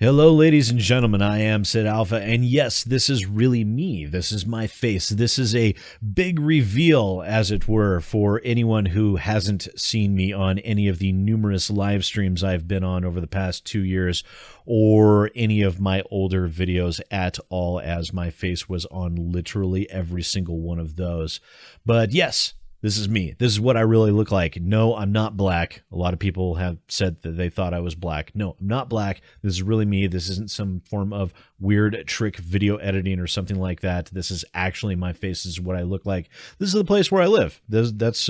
Hello, ladies and gentlemen, I am SidAlpha, and yes, this is really me. This is my face. This is a big reveal, as it were, for anyone who hasn't seen me on any of the numerous live streams I've been on over the past 2 years, or any of my older videos at all, as my face was on literally every single one of those. But yes, this is me. This is what I really look like. No, I'm not black. A lot of people have said that they thought I was black. No, I'm not black. This is really me. This isn't some form of weird trick video editing or something like that. This is actually my face. This is what I look like. This is the place where I live. That's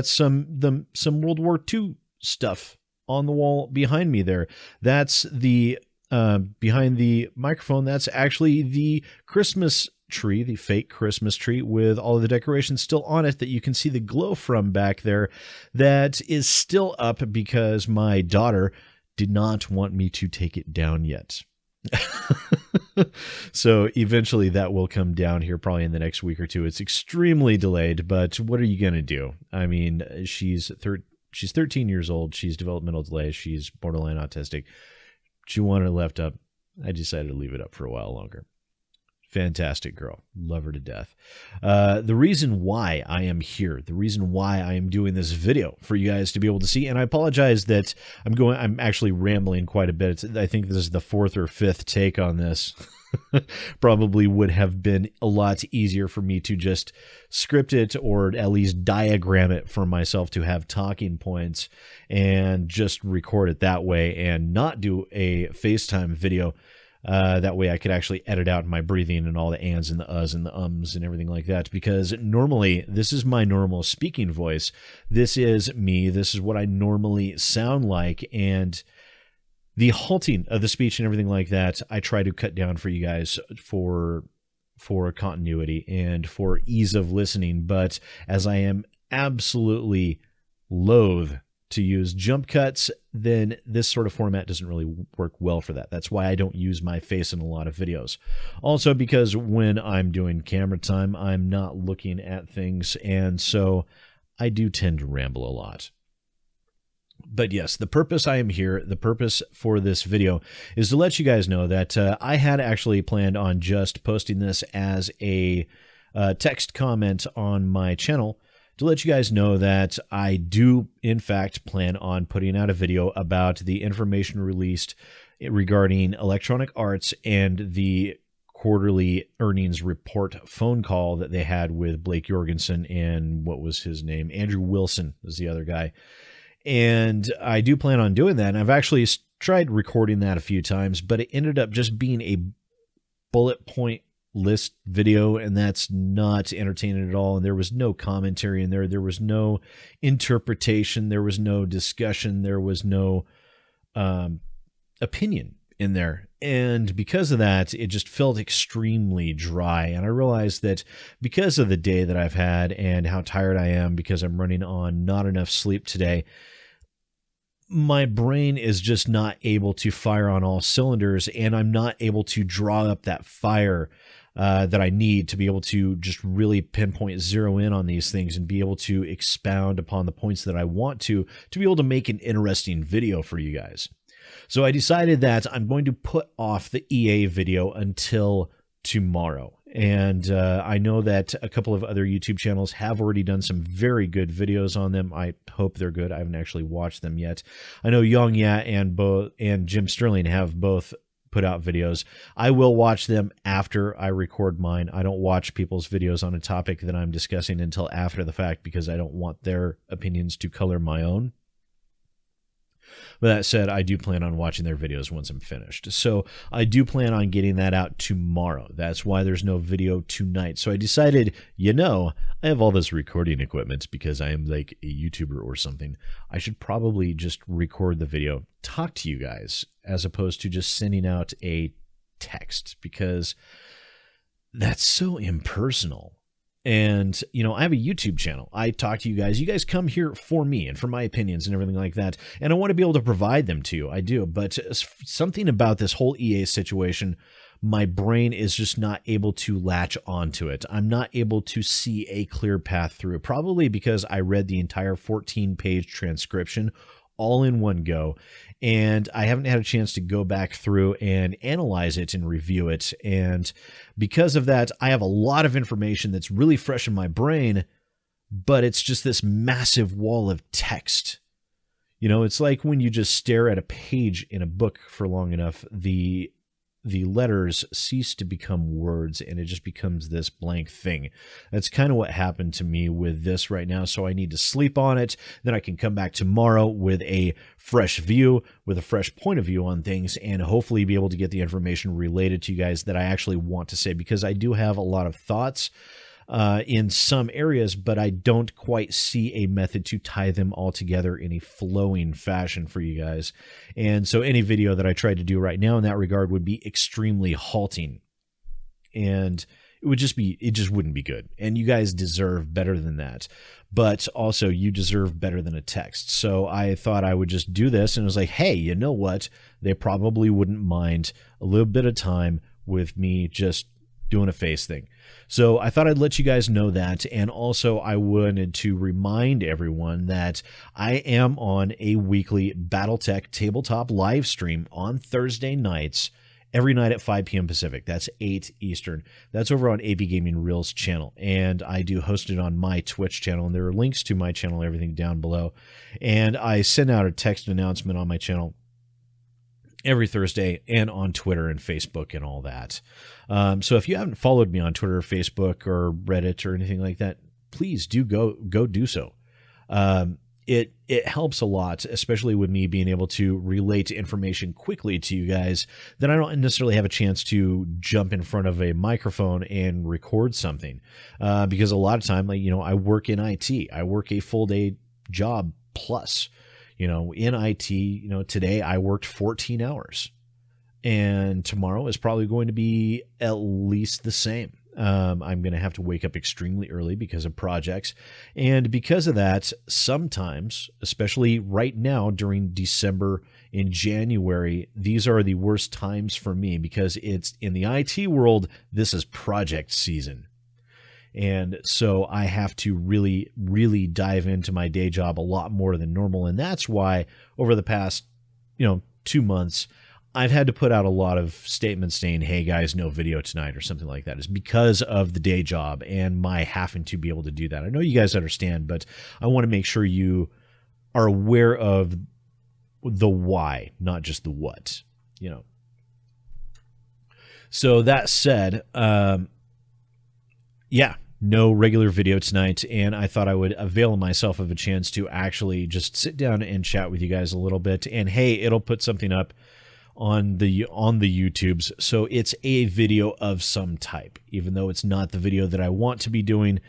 some World War II stuff on the wall behind me there. That's the behind the microphone. That's actually the Christmas tree, the fake Christmas tree with all of the decorations still on it that you can see the glow from back there. That is still up because my daughter did not want me to take it down yet. So eventually that will come down here probably in the next week or two. It's extremely delayed, but what are you going to do? I mean, she's 13 years old. She's developmental delay. She's borderline autistic. She wanted it left up. I decided to leave it up for a while longer. Fantastic girl. Love her to death. The reason why I am here, the reason why I am doing this video for you guys to be able to see, and I apologize that I'm actually rambling quite a bit. I think this is the 4th or 5th take on this. Probably would have been a lot easier for me to just script it or at least diagram it for myself to have talking points and just record it that way and not do a FaceTime video. That way I could actually edit out my breathing and all the ands and the uhs and the ums and everything like that, because normally this is my normal speaking voice. This is me. This is what I normally sound like, and the halting of the speech and everything like that, I try to cut down for you guys for continuity and for ease of listening. But as I am absolutely loath to use jump cuts, then this sort of format doesn't really work well for that. That's why I don't use my face in a lot of videos. Also because when I'm doing camera time, I'm not looking at things, and so I do tend to ramble a lot. But yes, the purpose I am here, the purpose for this video is to let you guys know that I had actually planned on just posting this as a text comment on my channel, to let you guys know that I do, in fact, plan on putting out a video about the information released regarding Electronic Arts and the quarterly earnings report phone call that they had with Blake Jorgensen and what was his name? Andrew Wilson was the other guy. And I do plan on doing that. And I've actually tried recording that a few times, but it ended up just being a bullet point list video, and that's not entertaining at all. And there was no commentary in there. There was no interpretation. There was no discussion. There was no opinion in there. And because of that, it just felt extremely dry. And I realized that because of the day that I've had and how tired I am because I'm running on not enough sleep today, my brain is just not able to fire on all cylinders, and I'm not able to draw up that fire that I need to be able to just really pinpoint, zero in on these things and be able to expound upon the points that I want to be able to make an interesting video for you guys. So I decided that I'm going to put off the EA video until tomorrow. And I know that a couple of other YouTube channels have already done some very good videos on them. I hope they're good. I haven't actually watched them yet. I know Yongya and Jim Sterling have both put out videos. I will watch them after I record mine. I don't watch people's videos on a topic that I'm discussing until after the fact because I don't want their opinions to color my own. But that said, I do plan on watching their videos once I'm finished. So I do plan on getting that out tomorrow. That's why there's no video tonight. So I decided, I have all this recording equipment because I am like a YouTuber or something. I should probably just record the video, talk to you guys, as opposed to just sending out a text, because that's so impersonal. And, I have a YouTube channel. I talk to you guys. You guys come here for me and for my opinions and everything like that. And I want to be able to provide them to you. I do. But something about this whole EA situation, my brain is just not able to latch onto it. I'm not able to see a clear path through it. Probably because I read the entire 14-page transcription all in one go. And I haven't had a chance to go back through and analyze it and review it. And because of that, I have a lot of information that's really fresh in my brain, but it's just this massive wall of text. You know, it's like when you just stare at a page in a book for long enough, the letters cease to become words and it just becomes this blank thing. That's kind of what happened to me with this right now. So I need to sleep on it. Then I can come back tomorrow with a fresh view, with a fresh point of view on things, and hopefully be able to get the information related to you guys that I actually want to say, because I do have a lot of thoughts in some areas, but I don't quite see a method to tie them all together in a flowing fashion for you guys. And so any video that I tried to do right now in that regard would be extremely halting. And it just wouldn't be good. And you guys deserve better than that. But also you deserve better than a text. So I thought I would just do this, and it was like, hey, you know what? They probably wouldn't mind a little bit of time with me just doing a face thing. So I thought I'd let you guys know that. And also I wanted to remind everyone that I am on a weekly BattleTech tabletop live stream on Thursday nights, every night at 5 p.m. Pacific. That's 8 Eastern. That's over on AP Gaming Reels channel. And I do host it on my Twitch channel. And there are links to my channel, everything down below. And I send out a text announcement on my channel every Thursday, and on Twitter and Facebook and all that. So if you haven't followed me on Twitter or Facebook or Reddit or anything like that, please do go do so. It helps a lot, especially with me being able to relate information quickly to you guys that I don't necessarily have a chance to jump in front of a microphone and record something. Because a lot of time, like, you know, I work in IT. I work a full day job plus. You know, in IT, you know, today I worked 14 hours, and tomorrow is probably going to be at least the same. I'm going to have to wake up extremely early because of projects. And because of that, sometimes, especially right now during December and January, these are the worst times for me, because it's in the IT world, this is project season. And so I have to really, really dive into my day job a lot more than normal. And that's why over the past, 2 months, I've had to put out a lot of statements saying, hey guys, no video tonight or something like that. It's because of the day job and my having to be able to do that. I know you guys understand, but I want to make sure you are aware of the why, not just the what, So that said, no regular video tonight, and I thought I would avail myself of a chance to actually just sit down and chat with you guys a little bit. And hey, it'll put something up on the YouTubes, so it's a video of some type. Even though it's not the video that I want to be doing,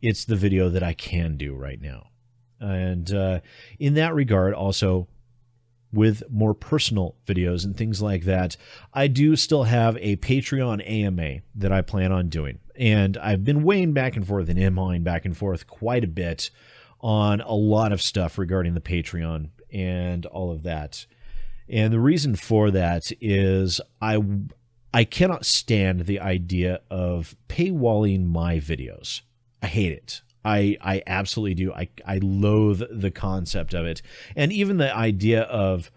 it's the video that I can do right now. And in that regard, also with more personal videos and things like that, I do still have a Patreon AMA that I plan on doing. And I've been weighing back and forth and emailing back and forth quite a bit on a lot of stuff regarding the Patreon and all of that. And the reason for that is I cannot stand the idea of paywalling my videos. I hate it. I absolutely do. I loathe the concept of it. And even the idea of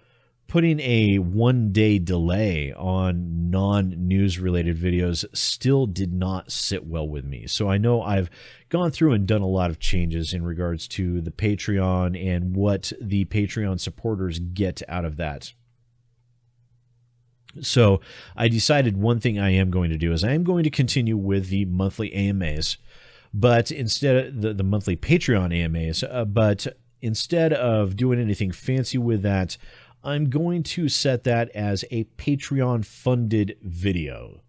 putting a 1-day delay on non-news related videos still did not sit well with me. So I know I've gone through and done a lot of changes in regards to the Patreon and what the Patreon supporters get out of that. So I decided one thing I am going to do is I am going to continue with the monthly AMAs, but instead of the monthly Patreon AMAs, but instead of doing anything fancy with that, I'm going to set that as a Patreon funded video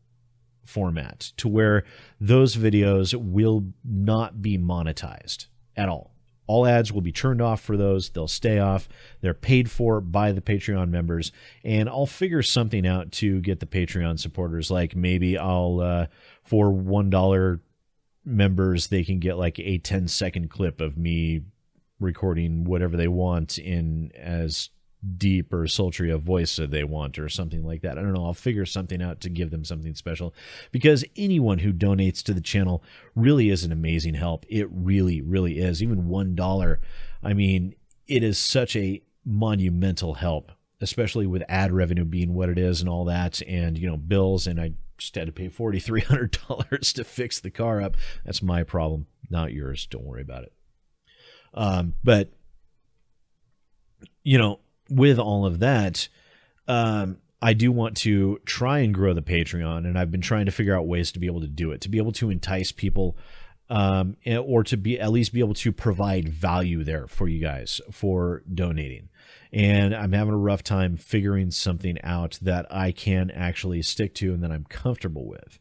format, to where those videos will not be monetized at all. All ads will be turned off for those. They'll stay off. They're paid for by the Patreon members. And I'll figure something out to get the Patreon supporters. Like maybe I'll, for $1 members, they can get like a 10-second clip of me recording whatever they want in as deep or sultry a voice that they want, or something like that. I don't know. I'll figure something out to give them something special, because anyone who donates to the channel really is an amazing help. It really, really is. Even $1. I mean, it is such a monumental help, especially with ad revenue being what it is and all that, and, you know, bills. And I just had to pay $4,300 to fix the car up. That's my problem, not yours. Don't worry about it. But, you know, with all of that, I do want to try and grow the Patreon, and I've been trying to figure out ways to be able to do it, to be able to entice people, or to be at least be able to provide value there for you guys for donating. And I'm having a rough time figuring something out that I can actually stick to and that I'm comfortable with.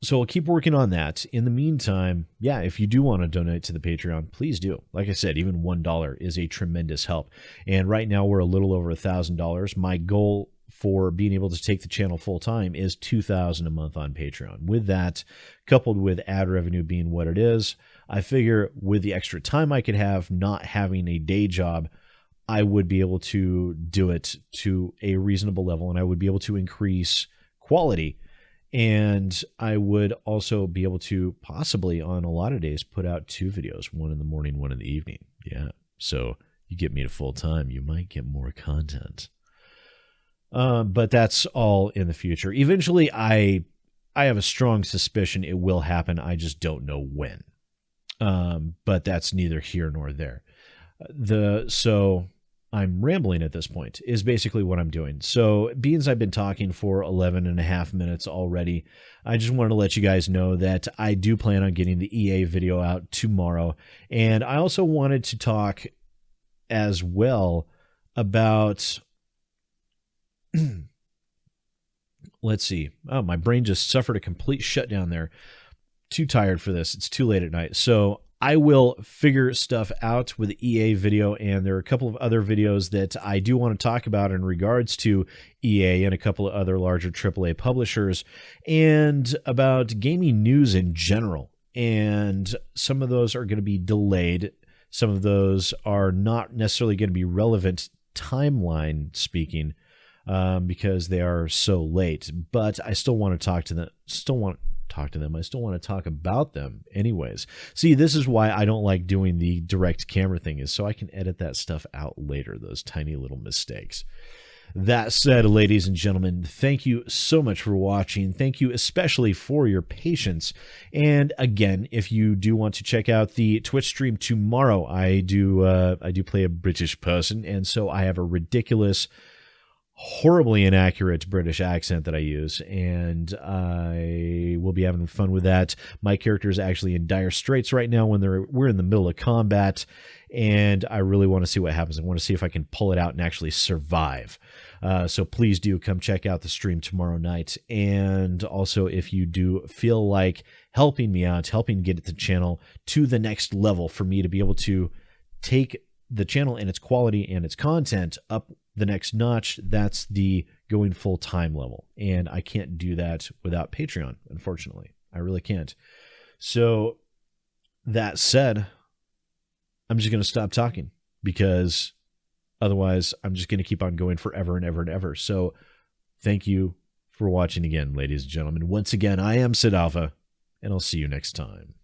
So I'll keep working on that. In the meantime, yeah, if you do want to donate to the Patreon, please do. Like I said, even $1 is a tremendous help. And right now we're a little over $1,000. My goal for being able to take the channel full time is $2,000 a month on Patreon. With that, coupled with ad revenue being what it is, I figure with the extra time I could have not having a day job, I would be able to do it to a reasonable level, and I would be able to increase quality. And I would also be able to possibly on a lot of days put out 2 videos, one in the morning, one in the evening. Yeah. So you get me to full time, you might get more content. But that's all in the future. Eventually, I have a strong suspicion it will happen. I just don't know when. But that's neither here nor there. So I'm rambling at this point is basically what I'm doing. So beans, I've been talking for 11 and a half minutes already. I just wanted to let you guys know that I do plan on getting the EA video out tomorrow. And I also wanted to talk as well about, let's see. Oh, my brain just suffered a complete shutdown there. Too tired for this. It's too late at night. So I will figure stuff out with the EA video, and there are a couple of other videos that I do want to talk about in regards to EA and a couple of other larger AAA publishers, and about gaming news in general. And some of those are going to be delayed. Some of those are not necessarily going to be relevant timeline speaking, because they are so late. But I still want to talk to them. I still want to talk about them anyways. See, this is why I don't like doing the direct camera thing, is so I can edit that stuff out later, those tiny little mistakes. That said, ladies and gentlemen, thank you so much for watching. Thank you especially for your patience. And again, if you do want to check out the Twitch stream tomorrow, I do play a British person, and so I have a ridiculous, horribly inaccurate British accent that I use, and I will be having fun with that. My character is actually in dire straits right now when we're in the middle of combat, and I really want to see what happens. I want to see if I can pull it out and actually survive. So please do come check out the stream tomorrow night. And also, if you do feel like helping me out, helping get the channel to the next level for me to be able to take the channel and its quality and its content up the next notch, that's the going full time level. And I can't do that without Patreon, unfortunately. I really can't. So that said, I'm just going to stop talking, because otherwise I'm just going to keep on going forever and ever and ever. So thank you for watching again, ladies and gentlemen. Once again, I am SidAlpha, and I'll see you next time.